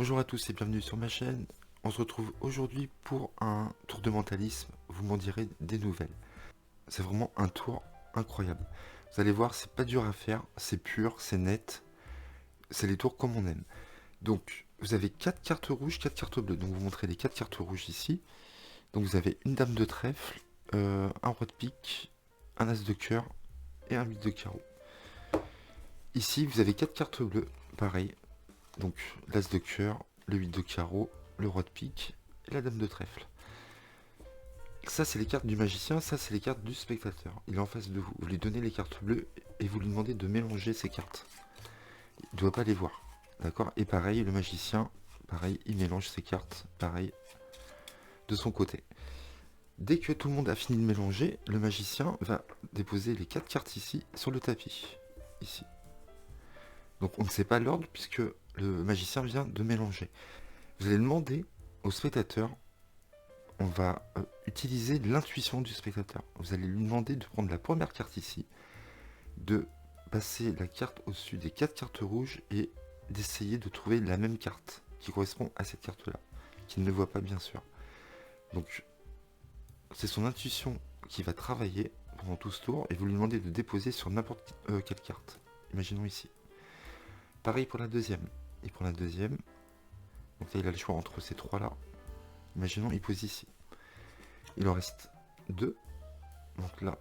Bonjour à tous et bienvenue sur ma chaîne. On se retrouve aujourd'hui pour un tour de mentalisme, vous m'en direz des nouvelles. C'est vraiment un tour incroyable. Vous allez voir, c'est pas dur à faire, c'est pur, c'est net, c'est les tours comme on aime. Donc, vous avez 4 cartes rouges, 4 cartes bleues. Donc, vous montrez les 4 cartes rouges ici. Donc, vous avez une dame de trèfle, un roi de pique, un as de cœur et un 8 de carreau. Ici, vous avez 4 cartes bleues, pareil. Donc, l'as de cœur, le 8 de carreau, le roi de pique et la dame de trèfle. Ça, c'est les cartes du magicien, ça, c'est les cartes du spectateur. Il est en face de vous. Vous lui donnez les cartes bleues et vous lui demandez de mélanger ces cartes. Il ne doit pas les voir. D'accord? Et pareil, le magicien, pareil, il mélange ses cartes, pareil, de son côté. Dès que tout le monde a fini de mélanger, le magicien va déposer les 4 cartes ici, sur le tapis. Ici. Donc on ne sait pas l'ordre puisque le magicien vient de mélanger. Vous allez demander au spectateur, on va utiliser l'intuition du spectateur. Vous allez lui demander de prendre la première carte ici, de passer la carte au-dessus des 4 cartes rouges et d'essayer de trouver la même carte qui correspond à cette carte-là, qu'il ne voit pas bien sûr. Donc c'est son intuition qui va travailler pendant tout ce tour et vous lui demandez de déposer sur n'importe quelle carte. Imaginons ici. Pareil pour la deuxième. Et pour la deuxième, donc là il a le choix entre ces trois-là. Imaginons il pose ici. Il en reste 2. Donc là,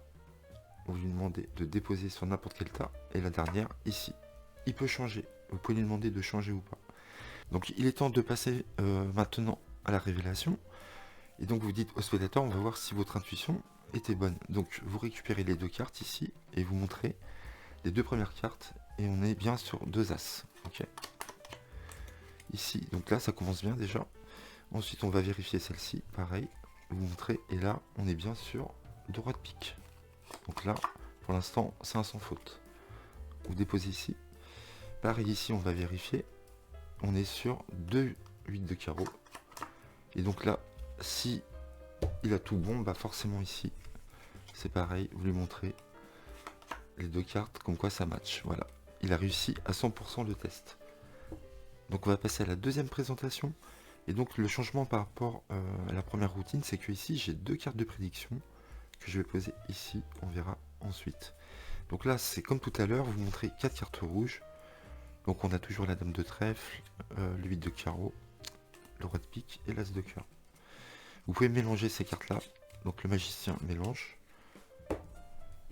vous lui demandez de déposer sur n'importe quel tas. Et la dernière, ici. Il peut changer. Vous pouvez lui demander de changer ou pas. Donc il est temps de passer maintenant à la révélation. Et donc vous dites au spectateur, on va voir si votre intuition était bonne. Donc vous récupérez les 2 cartes ici et vous montrez les 2 premières cartes. Et on est bien sur 2 as. Ok. Ici, donc là ça commence bien déjà. Ensuite on va vérifier celle-ci, pareil. Vous montrez, et là on est bien sur 2 rois de pique. Donc là, pour l'instant, c'est un sans faute. Vous déposez ici. Pareil ici, on va vérifier. On est sur 2 8 de carreau. Et donc là, si il a tout bon, bah forcément ici, c'est pareil, vous lui montrez les 2 cartes, comme quoi ça match. Voilà, il a réussi à 100% le test. Donc on va passer à la deuxième présentation. Et donc le changement par rapport à la première routine, c'est que ici, j'ai 2 cartes de prédiction que je vais poser ici, on verra ensuite. Donc là, c'est comme tout à l'heure, vous montrez 4 cartes rouges. Donc on a toujours la dame de trèfle, le 8 de carreau, le roi de pique et l'as de cœur. Vous pouvez mélanger ces cartes-là. Donc le magicien mélange.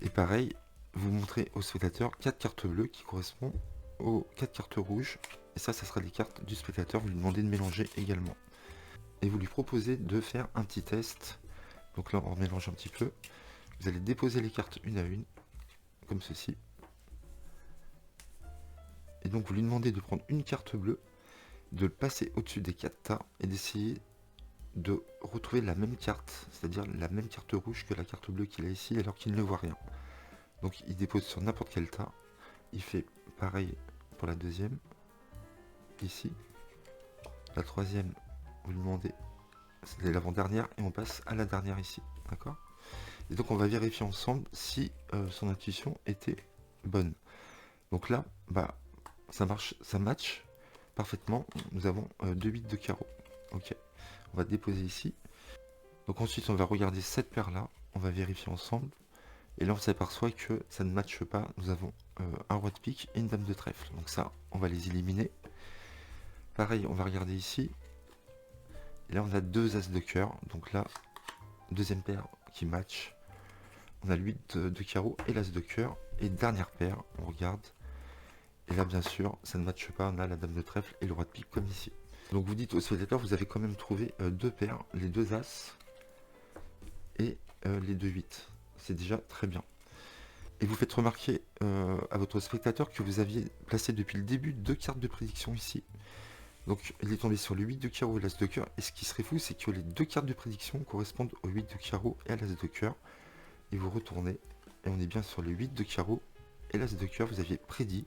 Et pareil, vous montrez au spectateur 4 cartes bleues qui correspondent aux 4 cartes rouges. Et ça sera les cartes du spectateur. Vous lui demandez de mélanger également. Et vous lui proposez de faire un petit test. Donc là, on mélange un petit peu. Vous allez déposer les cartes une à une, comme ceci. Et donc vous lui demandez de prendre une carte bleue, de le passer au-dessus des 4 tas et d'essayer de retrouver la même carte, c'est-à-dire la même carte rouge que la carte bleue qu'il a ici alors qu'il ne voit rien. Donc il dépose sur n'importe quel tas. Il fait pareil pour la deuxième, ici. La troisième, vous lui demandez, c'est l'avant-dernière et on passe à la dernière ici, d'accord? Et donc on va vérifier ensemble si son intuition était bonne. Donc là, bah ça marche, ça match parfaitement. Nous avons 2 8 de carreau. Ok, on va déposer ici. Donc ensuite on va regarder cette paire là, on va vérifier ensemble. Et là on s'aperçoit que ça ne matche pas. Nous avons un roi de pique et une dame de trèfle. Donc ça, on va les éliminer. Pareil, on va regarder ici. Et là on a 2 as de cœur. Donc là, deuxième paire qui match. On a le 8 de carreau et l'as de cœur. Et dernière paire, on regarde. Et là, bien sûr, ça ne matche pas. On a la dame de trèfle et le roi de pique comme ici. Donc vous dites au spectateur, vous avez quand même trouvé 2 paires, les 2 as et les 2 8. C'est déjà très bien. Et vous faites remarquer à votre spectateur que vous aviez placé depuis le début 2 cartes de prédiction ici. Donc il est tombé sur le 8 de carreau et l'as de cœur. Et ce qui serait fou, c'est que les 2 cartes de prédiction correspondent au 8 de carreau et à l'as de cœur. Et vous retournez, et on est bien sur le 8 de carreau et l'as de cœur. Vous aviez prédit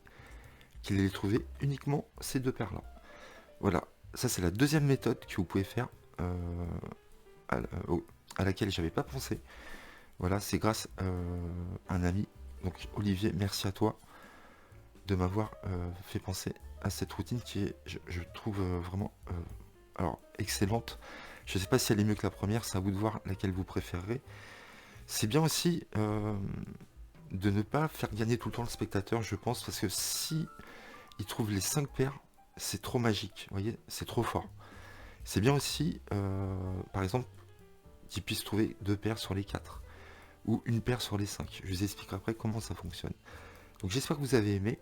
qu'il allait trouver uniquement ces 2 paires là. Voilà, ça c'est la deuxième méthode que vous pouvez faire à laquelle j'avais pas pensé. Voilà, c'est grâce à un ami. Donc Olivier, merci à toi de m'avoir fait penser à cette routine qui est, je trouve vraiment alors excellente. Je sais pas si elle est mieux que la première, c'est à vous de voir laquelle vous préférerez. C'est bien aussi de ne pas faire gagner tout le temps le spectateur, je pense, parce que si il trouve les 5 paires, c'est trop magique, vous voyez, c'est trop fort. C'est bien aussi, par exemple, qu'il puisse trouver 2 paires sur les 4 ou une paire sur les 5. Je vous expliquerai après comment ça fonctionne. Donc j'espère que vous avez aimé.